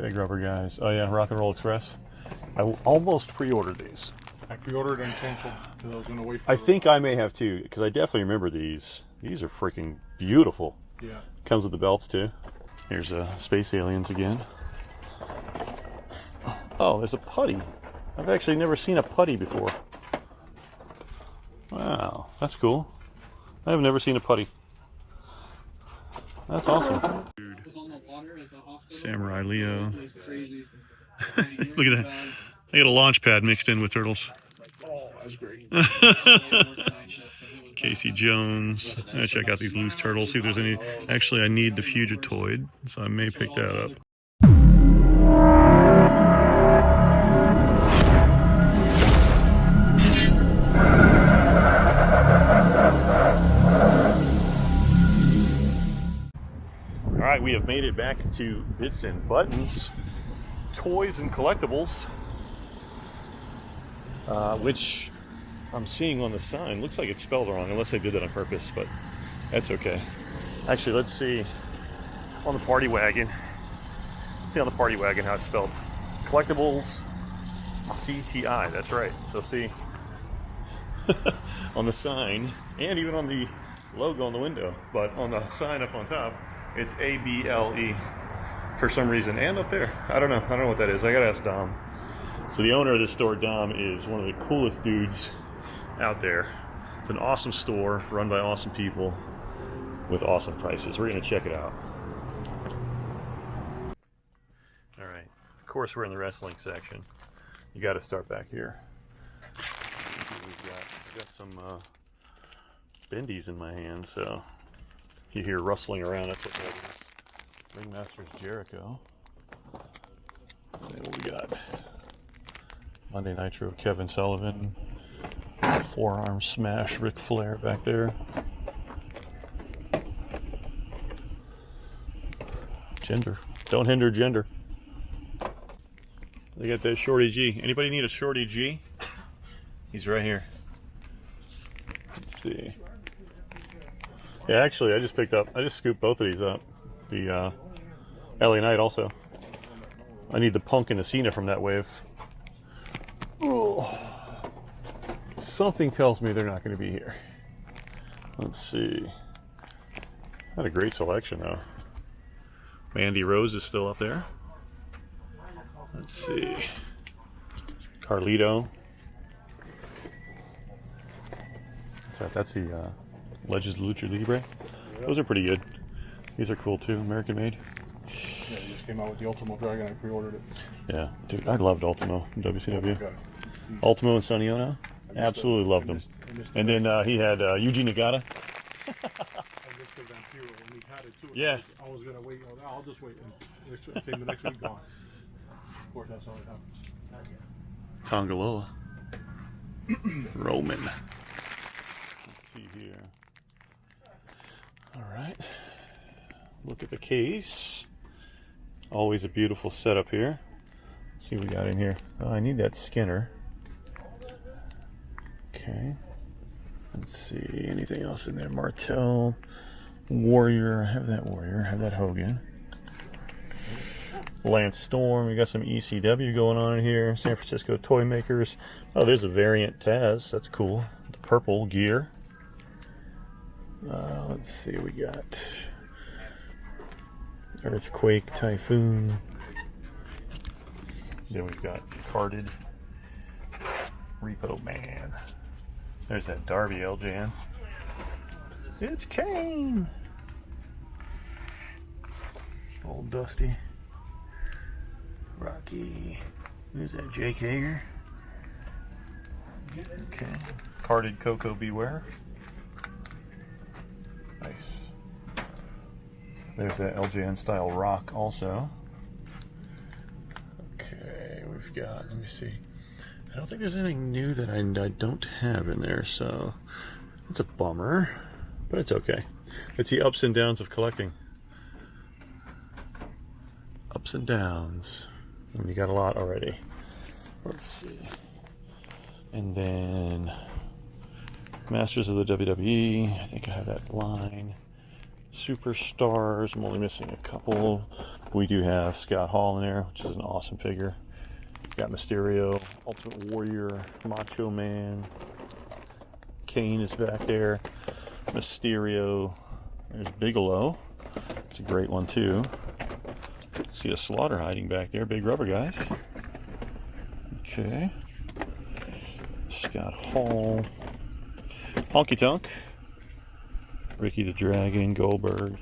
Big rubber guys. Oh yeah, Rock and Roll Express. I almost pre-ordered these. I pre-ordered and canceled because I was going to wait for I think I may have too, because I definitely remember these. These are freaking beautiful. Yeah. Comes with the belts too. Here's Space Aliens again. Oh, there's a putty. I've actually never seen a putty before. Wow, that's cool. I have never seen a putty. That's awesome. Dude. Samurai Leo. Look at that. I got a launch pad mixed in with turtles. Oh, that's great. Casey Jones. I'm gonna check out these loose turtles, see if there's any. Actually, I need the Fugitoid, so I may pick that up. All right, we have made it back to Bitz N Buttons, toys and collectibles, which I'm seeing on the sign. Looks like it's spelled wrong, unless they did that on purpose, but that's okay. Actually, let's see on the party wagon. Let's see on the party wagon how it's spelled. Collectibles, CTI, that's right. So see, on the sign, and even on the logo on the window, but on the sign up on top, it's ABLE for some reason, and up there. I don't know what that is. I gotta ask Dom. So the owner of this store, Dom, is one of the coolest dudes out there. It's an awesome store run by awesome people with awesome prices. We're gonna check it out. All right, of course we're in the wrestling section. You got to start back here. I've got some bendies in my hand, so you hear rustling around. That's what that is. Ringmaster's Jericho. And then what we got? Monday Nitro, Kevin Sullivan. Forearm smash, Ric Flair back there. Gender. Don't hinder gender. They got that Shorty G. Anybody need a Shorty G? He's right here. Let's see. Yeah, actually, I just scooped both of these up. The LA Knight also. I need the Punk and the Cena from that wave. Oh. Something tells me they're not going to be here. Let's see. Not a great selection though. Mandy Rose is still up there. Let's see. Carlito. That's the Legends Lucha Libre. Those are pretty good. These are cool too. American made. Yeah, it just came out with the Ultimo Dragon. I pre-ordered it. Yeah, dude, I loved Ultimo in WCW. Ultimo and Sonny Ono. Absolutely loved them. And then he had Yuji Nagata. Yeah. I was going to wait. I'll just wait. And came the next week gone. Of course, that's how it happens. Tongaloa. Roman. Let's see here. All right. Look at the case. Always a beautiful setup here. Let's see what we got in here. Oh, I need that Skinner. Okay. Let's see. Anything else in there? Martel. Warrior. I have that Warrior. I have that Hogan. Lance Storm. We got some ECW going on in here. San Francisco Toy Makers. Oh, there's a variant Taz. That's cool. The purple gear. Let's see what we got. Earthquake, Typhoon. Then we've got carded Repo Man. There's that Darby Eljan. It's Kane. Old Dusty. Rocky. There's that Jake Hager. Okay. Carded Coco Beware. Nice. There's that LJN style Rock also. Okay, we've got, let me see. I don't think there's anything new that I don't have in there, so it's a bummer, but it's okay. It's the ups and downs of collecting. Ups and downs. And we got a lot already. Let's see. And then Masters of the WWE. I think I have that line. Superstars. I'm only missing a couple. We do have Scott Hall in there, which is an awesome figure. Got Mysterio, Ultimate Warrior, Macho Man. Kane is back there. Mysterio. There's Bigelow. It's a great one too. See a Slaughter hiding back there. Big rubber guys. Okay. Scott Hall. Honky Tonk. Ricky the Dragon. Goldberg.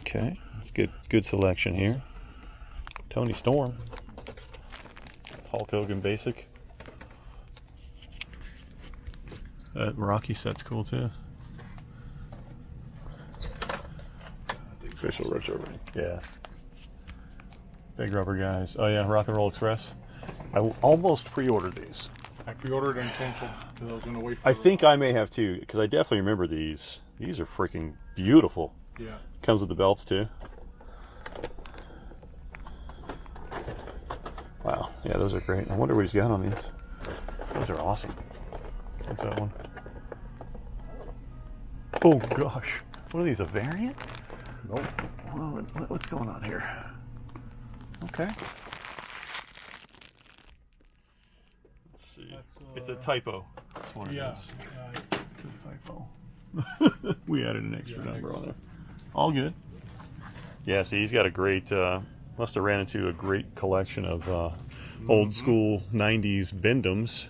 Okay. It's good selection here. Tony Storm. Hulk Hogan Basic. That Rocky set's cool too. The official retro ring. Yeah. Big rubber guys. Oh yeah, Rock and Roll Express. I almost pre-ordered these. I pre-ordered and canceled because I was going to wait for I think I may have too, because I definitely remember these. These are freaking beautiful. Yeah. Comes with the belts too. Wow. Yeah, those are great. I wonder what he's got on these. Those are awesome. What's that one? Oh gosh. What are these, a variant? Nope. What's going on here? Okay. Let's see. It's a typo. That's what it Yeah. is. It's a typo. We added an extra number on there. All good. Yeah, see, he's got a great, must have ran into a great collection of old school 90s Bindums.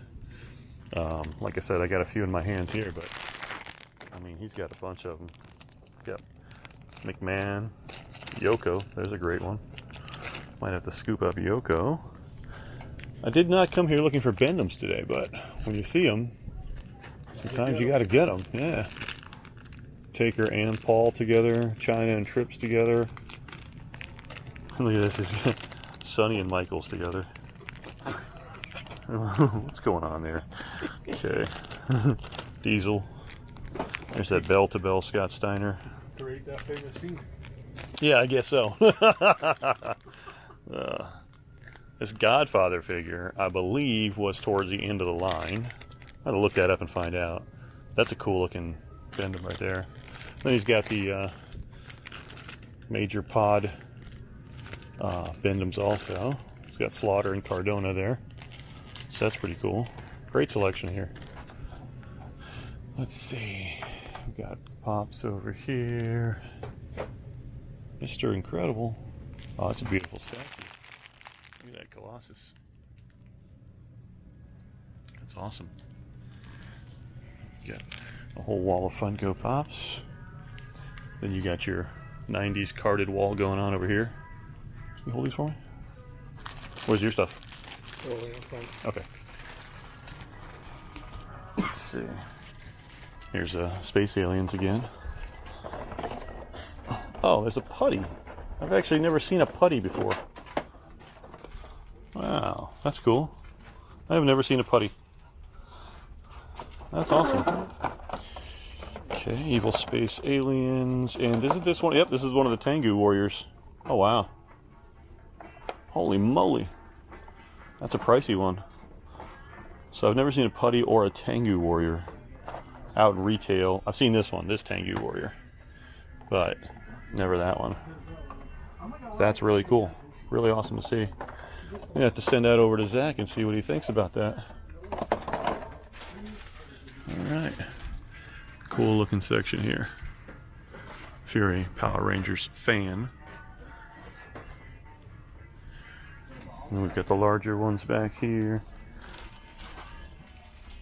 Like I said, I got a few in my hands here, but I mean, he's got a bunch of them. Got McMahon, Yoko, there's a great one. Might have to scoop up Yoko. I did not come here looking for Bindums today, but when you see them, sometimes you got to get them. Yeah. Taker and Paul together, China and Trips together. Look at this, is Sonny and Michaels together. What's going on there? Okay. Diesel. There's that bell-to-bell Scott Steiner. Create that famous scene. Yeah, I guess so. This Godfather figure, I believe, was towards the end of the line. I had to look that up and find out. That's a cool looking Bindum right there. Then he's got the Major Pod Bindums also. It's got Slaughter and Cardona there. So that's pretty cool. Great selection here. Let's see. We've got Pops over here. Mr. Incredible. Oh, that's a beautiful statue. Look at that Colossus. That's awesome. You got a whole wall of Funko Pops. Then you got your 90s carded wall going on over here. Can you hold these for me? Where's your stuff? Okay. Let's see. Here's Space Aliens again. Oh, there's a putty. I've actually never seen a putty before. Wow, that's cool. I have never seen a putty. That's awesome. Okay, Evil Space Aliens. And isn't this one? Yep, this is one of the Tengu Warriors. Oh, wow. Holy moly. That's a pricey one. So I've never seen a putty or a Tengu Warrior out in retail. I've seen this one, this Tengu Warrior, but never that one. So that's really cool. Really awesome to see. I'm gonna have to send that over to Zach and see what he thinks about that. Alright. Cool looking section here. Fury Power Rangers fan. And we've got the larger ones back here.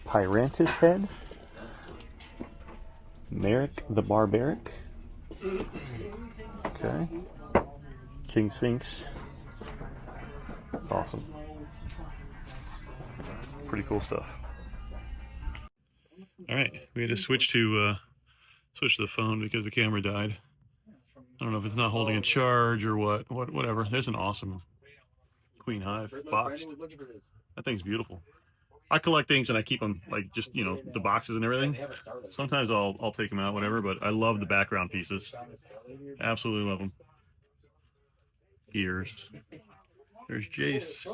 Pyrantis Head. Merrick the Barbaric. Okay. King Sphinx. That's awesome. Pretty cool stuff. Alright, we had to switch to the phone because the camera died. I don't know if it's not holding a charge or whatever. There's an awesome Queen Hive boxed. That thing's beautiful. I collect things and I keep them like just, you know, the boxes and everything. Sometimes I'll take them out, whatever, but I love the background pieces. Absolutely love them. Gears. There's Jace.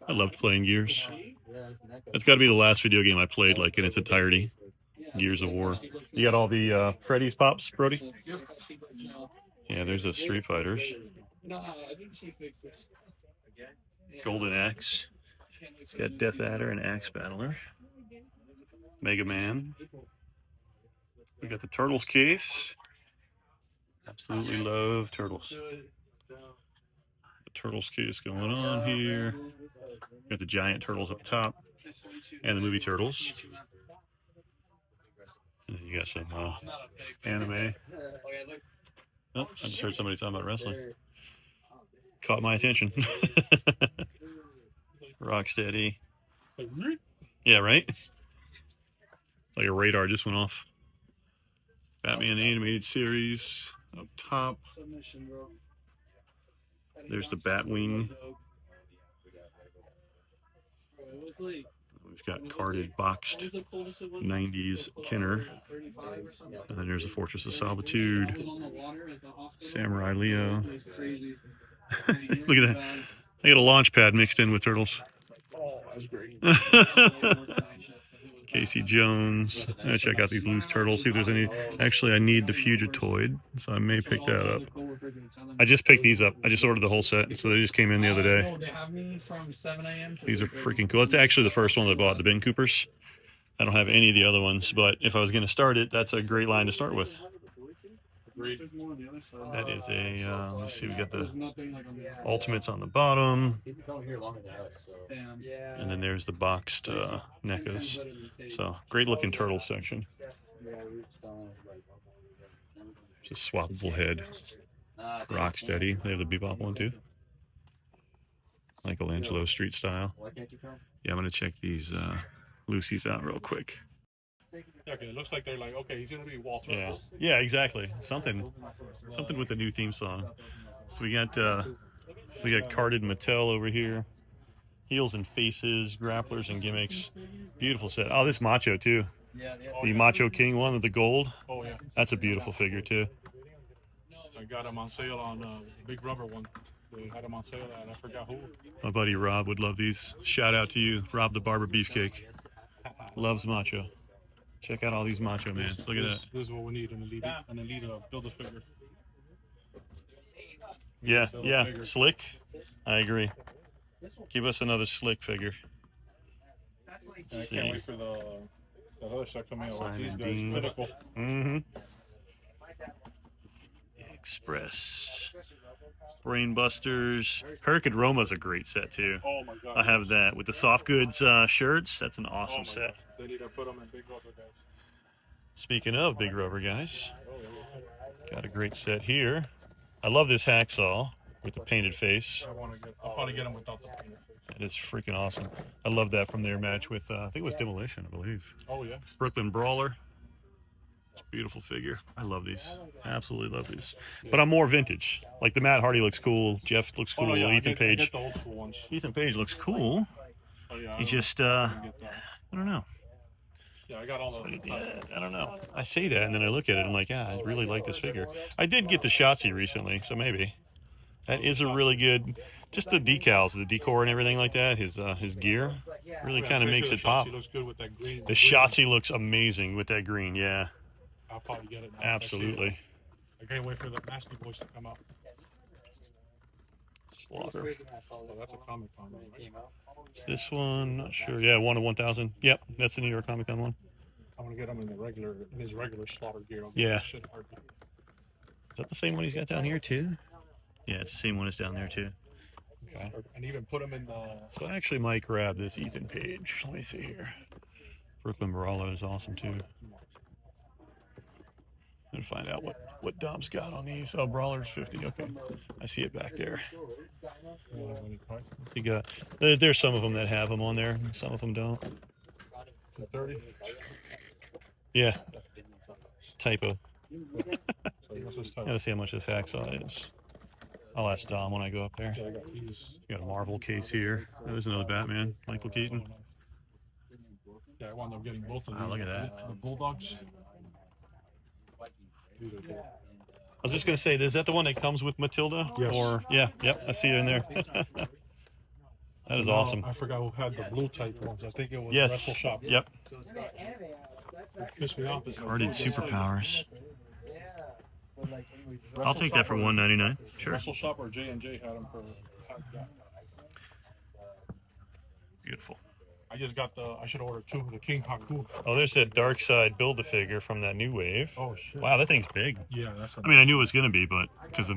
I loved playing Gears. That's got to be the last video game I played like in its entirety. Gears of War. You got all the Freddy's pops, Brody? Yeah, there's the Street Fighters. Golden Axe. It's got Death Adder and Axe Battler. Mega Man. We got the Turtles case. Absolutely love Turtles. The Turtles case going on here. Got the giant turtles up top. And the movie Turtles. And you got some anime. Oh, I just heard somebody talking about wrestling. Caught my attention. Rocksteady. Yeah, right? It's like a radar just went off. Batman animated series up top. There's the Batwing. We've got carded, boxed 90s Kenner. And then there's the Fortress of Solitude. Samurai Leo. Look at that. They got a launch pad mixed in with Turtles. Oh, that's great. Casey Jones. I'm gonna check out these loose turtles, see if there's any. Actually, I need the Fugitoid, so I may pick that up. I just picked these up. I just ordered the whole set, so they just came in the other day. These are freaking cool. It's actually the first one that I bought, the Ben Coopers. I don't have any of the other ones, but if I was going to start it, that's a great line to start with. That is a, let's see, we got the Ultimates on the bottom. And then there's the boxed NECAs. So, great looking turtle section. Just swappable head. Rocksteady. They have the Bebop one too. Michelangelo street style. Yeah, I'm going to check these Lucy's out real quick. Okay, it looks like they're like, okay, he's gonna be Walter. Yeah, exactly. Something with the new theme song. So we got carded Mattel over here. Heels and faces, grapplers and gimmicks. Beautiful set. Oh, this Macho too. The Macho King one with the gold. Oh yeah. That's a beautiful figure too. I got him on sale on Big Rubber one. They had him on sale and I forgot who. My buddy Rob would love these. Shout out to you, Rob the Barber Beefcake. Loves Macho. Check out all these Macho Mans. Look at that. This is what we need an elite Build-A-Figure. Yeah, slick. I agree. Give us another slick figure. I can't wait for the other stuff coming out. These guys, critical. Express. Brainbusters. Hurricane Roma's a great set too. Oh my god. I have that with the soft goods shirts. That's an awesome set. God. They need to put them in Big Rubber, guys. Speaking of Big Rubber, guys, got a great set here. I love this hacksaw with the painted face. I'll probably get them without the painted face. That is freaking awesome. I love that from their match with, I think it was Demolition, I believe. Oh yeah. Brooklyn Brawler. It's a beautiful figure. I love these. Absolutely love these. But I'm more vintage. Like the Matt Hardy looks cool. Jeff looks cool. Ethan Page. I get the old school ones. Ethan Page looks cool. Oh, yeah, He just, I don't know. Yeah, I got all the. Yeah, I don't know. I say that and then I look at it and I'm like, yeah, I really like this figure. I did get the Shotzi recently, so maybe. That is a really good, just the decals, the decor and everything like that, his gear really kind of makes it pop. Looks good with that green. The Shotzi looks amazing with that green, yeah. I'll probably get it now. Absolutely. I can't wait for the Nasty Boys to come out. Slaughter. Oh, that's a Comic Con, right? Is this one? Not sure. Yeah, 1 of 1,000. Yep, that's the New York Comic Con one. I want to get him in his regular Slaughter gear. Yeah. Is that the same one he's got down here too? Yeah, it's the same one as down there too. Okay. And even put him in the. So I actually might grab this Ethan Page. Let me see here. Brooklyn Brawler is awesome too. I'm gonna find out what Dom's got on these. Oh, Brawler's 50. Okay, I see it back there. You got. There's some of them that have them on there. And some of them don't. 30. Yeah. Typo. So Gotta see how much this hacksaw is. I'll ask Dom when I go up there. Yeah, I got these. You got a Marvel case here. There's another Batman, Michael Keaton. Yeah, I wound up getting both of these. Wow, look at that. The Bulldogs. I was just gonna say, is that the one that comes with Matilda? Yes. Or yep, I see it in there. That is awesome. I forgot who had the blue type ones. I think it was Yes. Wrestle Shop. Yep. Pissed me off. Carded superpowers. I'll take that for $1.99. Sure. Russell Shop or J&J had them for. Beautiful. I just got the. I should order 2. The King Haku. Oh, there's that Dark Side Build-A-Figure from that new wave. Oh shit. Wow, that thing's big. Yeah, that's. I mean, I knew it was gonna be, but because the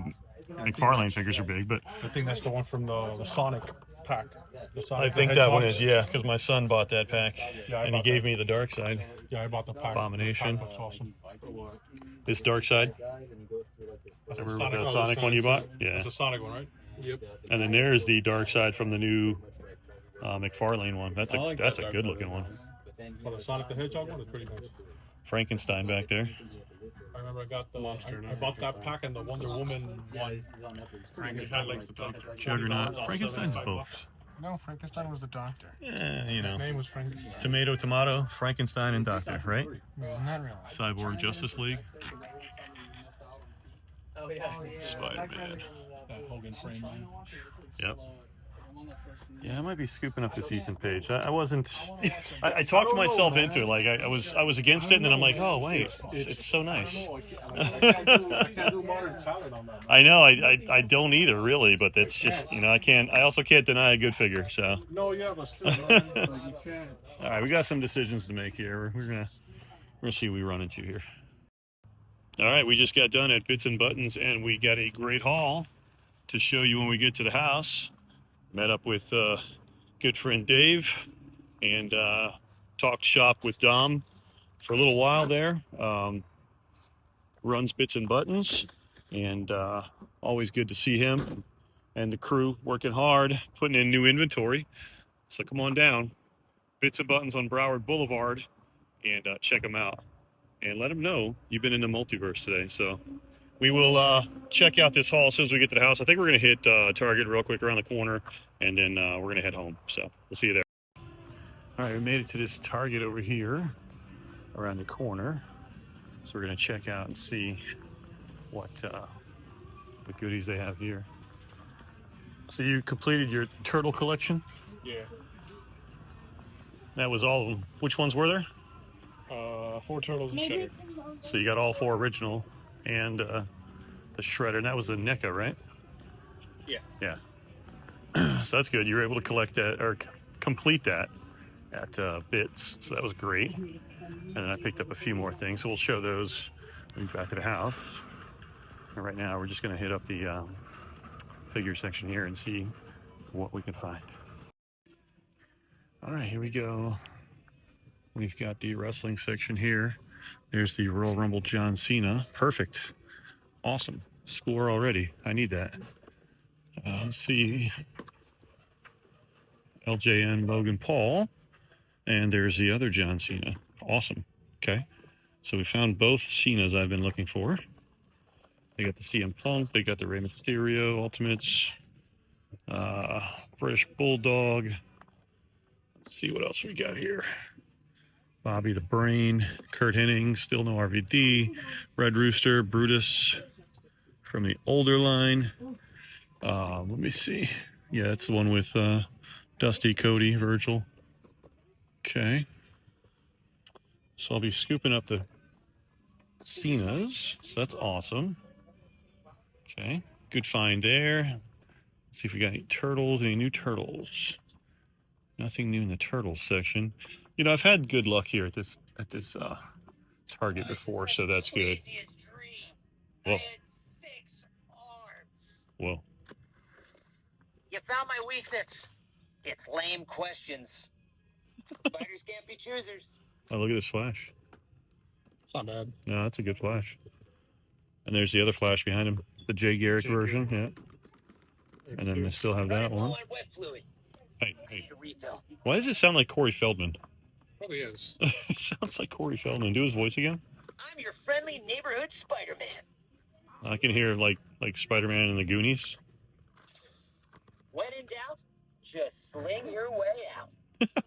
McFarlane figures are big, but I think that's the one from the Sonic pack. The Sonic, I think that one is, yeah, because my son bought that pack, Yeah, and he gave me the Dark Side. Yeah, I bought the pack. Abomination. The pack looks awesome. This Dark Side. That's Remember the Sonic one you bought? Yeah. It's a Sonic one, right? Yep. And then there's the Dark Side from the new McFarlane one. That's a like that's that a Dark good Side looking one. But the Sonic the Hedgehog one is pretty nice. Frankenstein back there. I remember I got the monster. I bought that pack and the Wonder Woman one. Frankenstein like the doctor. Juggernaut. Frankenstein's both. No, Frankenstein was the doctor. Yeah, you know. His name was Frankenstein. Tomato, tomato, Frankenstein, and Doctor, right? Not really. Cyborg Justice League. Spider-Man. That Hogan frame, man. Yep. Yeah, I might be scooping up this Ethan Page. I wasn't. I talked myself into it. Like I was against it, and then I'm like, oh wait, it's so nice. I can't do modern talent on that. I know. I don't either, really. But that's just, you know, I can't. I also can't deny a good figure. So. No, yeah, but still, man, like, you can't. All right, we got some decisions to make here. We're gonna see what we run into here. All right, we just got done at Bitz N Buttons, and we got a great haul to show you when we get to the house. Met up with good friend Dave and talked shop with Dom for a little while there. Runs Bitz N Buttons, and always good to see him and the crew working hard, putting in new inventory. So come on down, Bitz N Buttons on Broward Boulevard, and check them out. And let them know you've been in the multiverse today. So we will check out this haul as soon as we get to the house. I think we're going to hit Target real quick around the corner, and then we're going to head home. So we'll see you there. All right, we made it to this Target over here around the corner. So we're going to check out and see what goodies they have here. So you completed your turtle collection? Yeah. That was all of them. Which ones were there? 4 turtles and cheddar. So you got all 4 original and the shredder, and that was a NECA, right? Yeah. Yeah. So that's good. You were able to collect that or complete that at Bitz, so that was great. And then I picked up a few more things, so we'll show those when we get back to the house. And right now, we're just going to hit up the figure section here and see what we can find. All right, here we go. We've got the wrestling section here. There's the Royal Rumble John Cena. Perfect. Awesome. Score already. I need that. Let's see. LJN Logan Paul. And there's the other John Cena. Awesome. Okay. So we found both Cenas I've been looking for. They got the CM Punk. They got the Rey Mysterio Ultimates. British Bulldog. Let's see what else we got here. Bobby the Brain, Kurt Hennig, still no RVD, Red Rooster, Brutus from the older line. Let me see. Yeah, that's the one with Dusty, Cody, Virgil. Okay. So I'll be scooping up the Cenas. So that's awesome. Okay. Good find there. Let's see if we got any turtles, any new turtles. Nothing new in the turtles section. You know, I've had good luck here at this Target before, so that's good. Whoa. Whoa. You found my weakness. It's lame questions. Spiders can't be choosers. Oh, look at this flash. It's not bad. No, that's a good flash. And there's the other flash behind him, the Jay Garrick version, yeah. And then they still have that one. Hey, why does it sound like Corey Feldman? Probably is. It sounds like Corey Feldman. Do his voice again. I'm your friendly neighborhood Spider-Man. I can hear like Spider-Man in the Goonies. When in doubt, just sling your way out.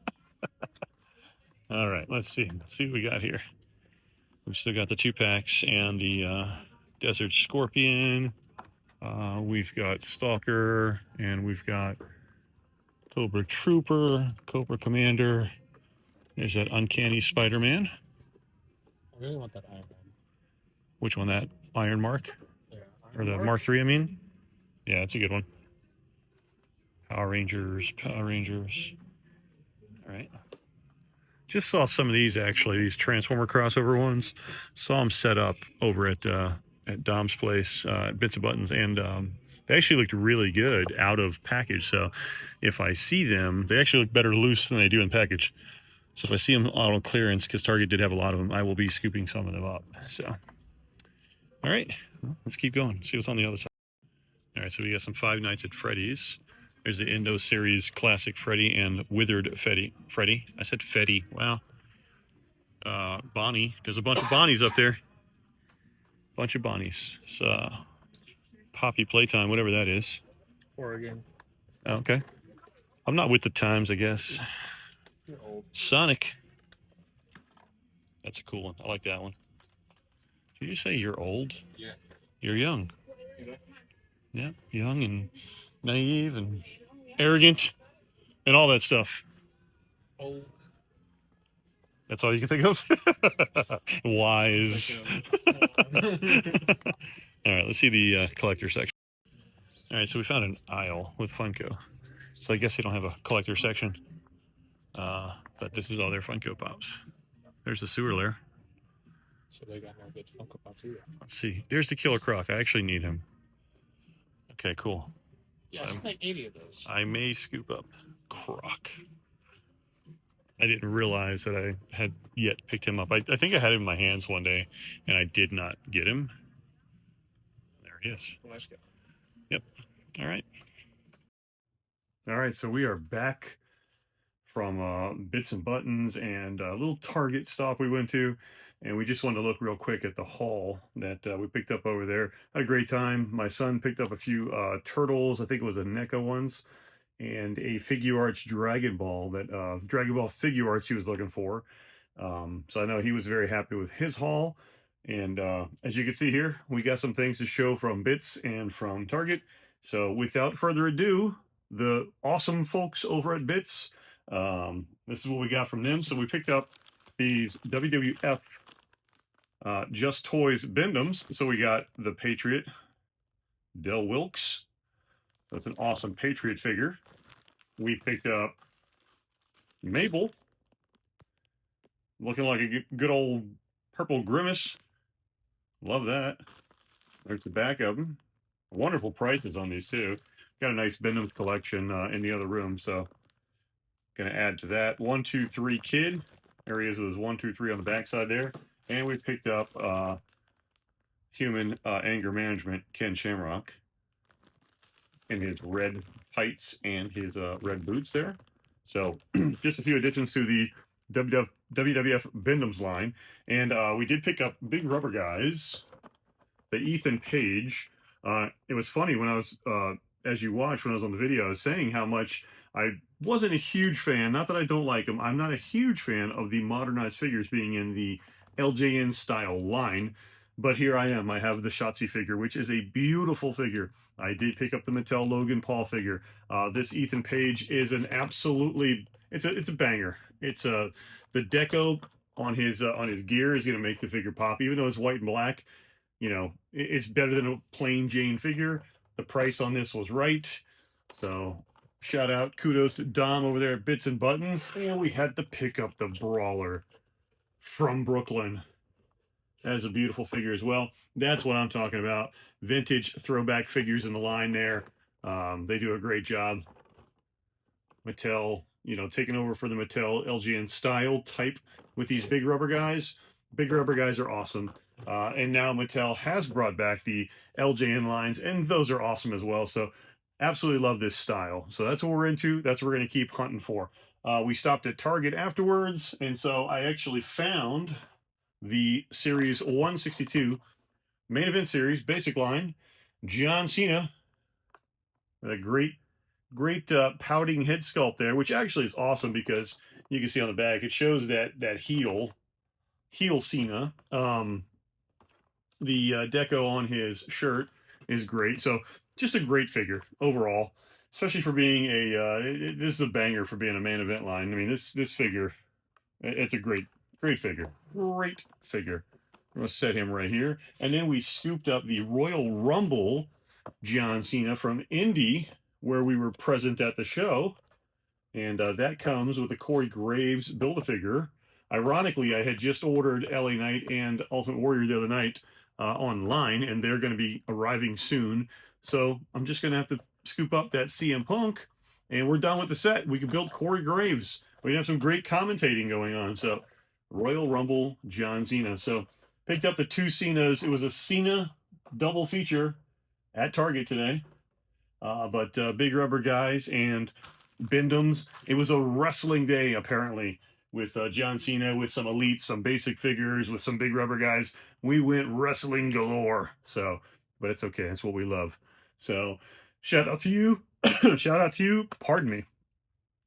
All right, let's see. Let's see what we got here. We've still got the 2-packs and the Desert Scorpion. We've got Stalker, and we've got Cobra Trooper, Cobra Commander. There's that Uncanny Spider-Man. really want that Iron Man. Which one? That Iron Mark? Yeah. Or the Mark III, I mean? Yeah, it's a good one. Power Rangers, Power Rangers. All right. Just saw some of these, actually, these Transformer crossover ones. Saw them set up over at Dom's place, at Bitz N Buttons, and they actually looked really good out of package. So if I see them, they actually look better loose than they do in package. So if I see them out on clearance, because Target did have a lot of them, I will be scooping some of them up. So, all right, well, let's keep going. See what's on the other side. All right, so we got some Five Nights at Freddy's. There's the Indo Series Classic Freddy and Withered Freddy. I said Freddy. Wow. Bonnie. There's a bunch of Bonnies up there. Bunch of Bonnies. It's Poppy Playtime, whatever that is. Oregon. Okay. I'm not with the times, I guess. You're old. Sonic. That's a cool one. I like that one. Did you say you're old? Yeah. You're young. Exactly. Yeah, young and naive and arrogant and all that stuff. Old. That's all you can think of? Wise. All right, let's see the collector section. All right, so we found an aisle with Funko. So I guess they don't have a collector section. But this is all their Funko Pops. There's the sewer lair. So they got no good Funko Pops either. Let's see. There's the Killer Croc. I actually need him. Okay, cool. Yeah, So I like 80 of those. I may scoop up Croc. I didn't realize that I had yet picked him up. I think I had him in my hands one day, and I did not get him. There he is. Nice guy. Yep. All right. All right, so we are back from Bitz N Buttons and a little Target stop we went to, and we just wanted to look real quick at the haul that we picked up over there. Had a great time. My son picked up a few turtles. I think it was the NECA ones, and a Figure Arts Dragon Ball, that Dragon Ball Figure Arts he was looking for. So I know he was very happy with his haul. And as you can see here, we got some things to show from Bitz and from Target. So without further ado, the awesome folks over at Bitz, this is what we got from them. So we picked up these WWF Just Toys Bend-Ems. So we got the Patriot, Del Wilkes. That's an awesome Patriot figure. We picked up Mabel, looking like a good old purple Grimace. Love that. There's the back of them. Wonderful prices on these too. Got a nice Bend-Ems collection in the other room, so gonna add to that. 1, 2, 3 Kid. There he is with his 1, 2, 3 on the backside there. And we picked up Human Anger Management Ken Shamrock in his red tights and his red boots there. So just a few additions to the WWF Bend-Ems line. And we did pick up big rubber guys, the Ethan Page. It was funny when I was, as you watched when I was on the video, I was saying how much I wasn't a huge fan, not that I don't like them, I'm not a huge fan of the modernized figures being in the LJN style line. But here I am. I have the Shotzi figure, which is a beautiful figure. I did pick up the Mattel Logan Paul figure. This Ethan Page is an absolutely, it's a banger. It's the deco on his gear is going to make the figure pop, even though it's white and black. You know, it's better than a plain Jane figure. The price on this was right. So shout out, kudos to Dom over there at Bitz N Buttons. And we had to pick up the Brawler from Brooklyn. That is a beautiful figure as well. That's what I'm talking about. Vintage throwback figures in the line there. They do a great job. Mattel, you know, taking over for the Mattel LGN style type with these big rubber guys. Big rubber guys are awesome. And now Mattel has brought back the LJN lines, and those are awesome as well. So absolutely love this style. So that's what we're into. That's what we're going to keep hunting for. We stopped at Target afterwards, and so I actually found the Series 162 Main Event Series basic line, John Cena. A great pouting head sculpt there, which actually is awesome because you can see on the back, it shows that heel Cena. The deco on his shirt is great. So just a great figure overall, especially for being a, this is a banger for being a main event line. I mean, this figure, it's a great figure. Great figure. I'm going to set him right here. And then we scooped up the Royal Rumble John Cena from Indy, where we were present at the show. And that comes with a Corey Graves Build-A-Figure. Ironically, I had just ordered LA Knight and Ultimate Warrior the other night online, and they're going to be arriving soon. So I'm just going to have to scoop up that CM Punk, and we're done with the set. We can build Corey Graves. We have some great commentating going on. So Royal Rumble, John Cena. So picked up the two Cenas. It was a Cena double feature at Target today. But big rubber guys and Bindums. It was a wrestling day, apparently, with John Cena, with some elites, some basic figures, with some big rubber guys. We went wrestling galore. So, but it's okay. It's what we love. So, shout out to you. Shout out to you. Pardon me.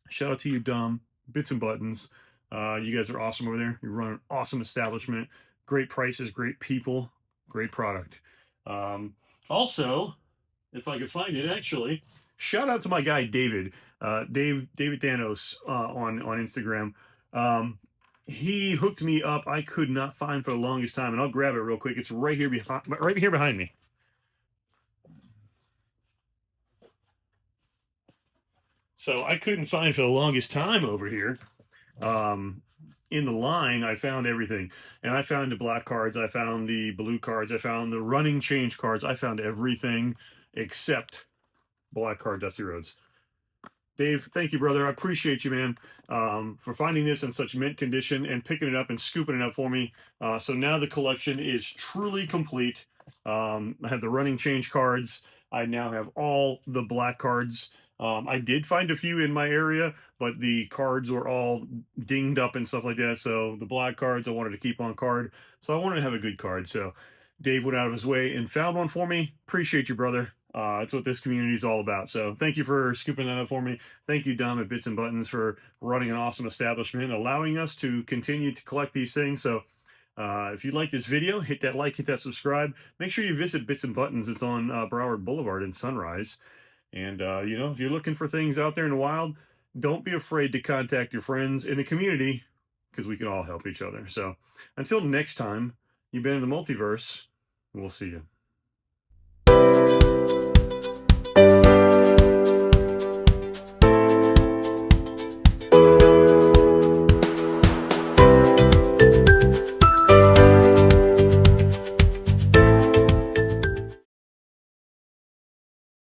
Shout out to you, Dom. Bitz N Buttons. You guys are awesome over there. You run an awesome establishment. Great prices, great people, great product. Also, if I could find it, actually, shout out to my guy David, David Danos on Instagram. He hooked me up. I could not find for the longest time, and I'll grab it real quick. It's right here behind me. So I couldn't find for the longest time over here. In the line, I found everything, and I found the black cards, I found the blue cards, I found the running change cards, I found everything except black card Dusty Rhodes. Dave, thank you, brother. I appreciate you, man, for finding this in such mint condition and picking it up and scooping it up for me. So now the collection is truly complete. I have the running change cards. I now have all the black cards. I did find a few in my area, but the cards were all dinged up and stuff like that. So the black cards I wanted to keep on card. So I wanted to have a good card. So Dave went out of his way and found one for me. Appreciate you, brother. That's what this community is all about. So thank you for scooping that up for me. Thank you, Dom at Bitz N Buttons, for running an awesome establishment, allowing us to continue to collect these things. So if you like this video, hit that like, hit that subscribe. Make sure you visit Bitz N Buttons. It's on Broward Boulevard in Sunrise. And, you know, if you're looking for things out there in the wild, don't be afraid to contact your friends in the community, because we can all help each other. So until next time, you've been in the multiverse. We'll see you.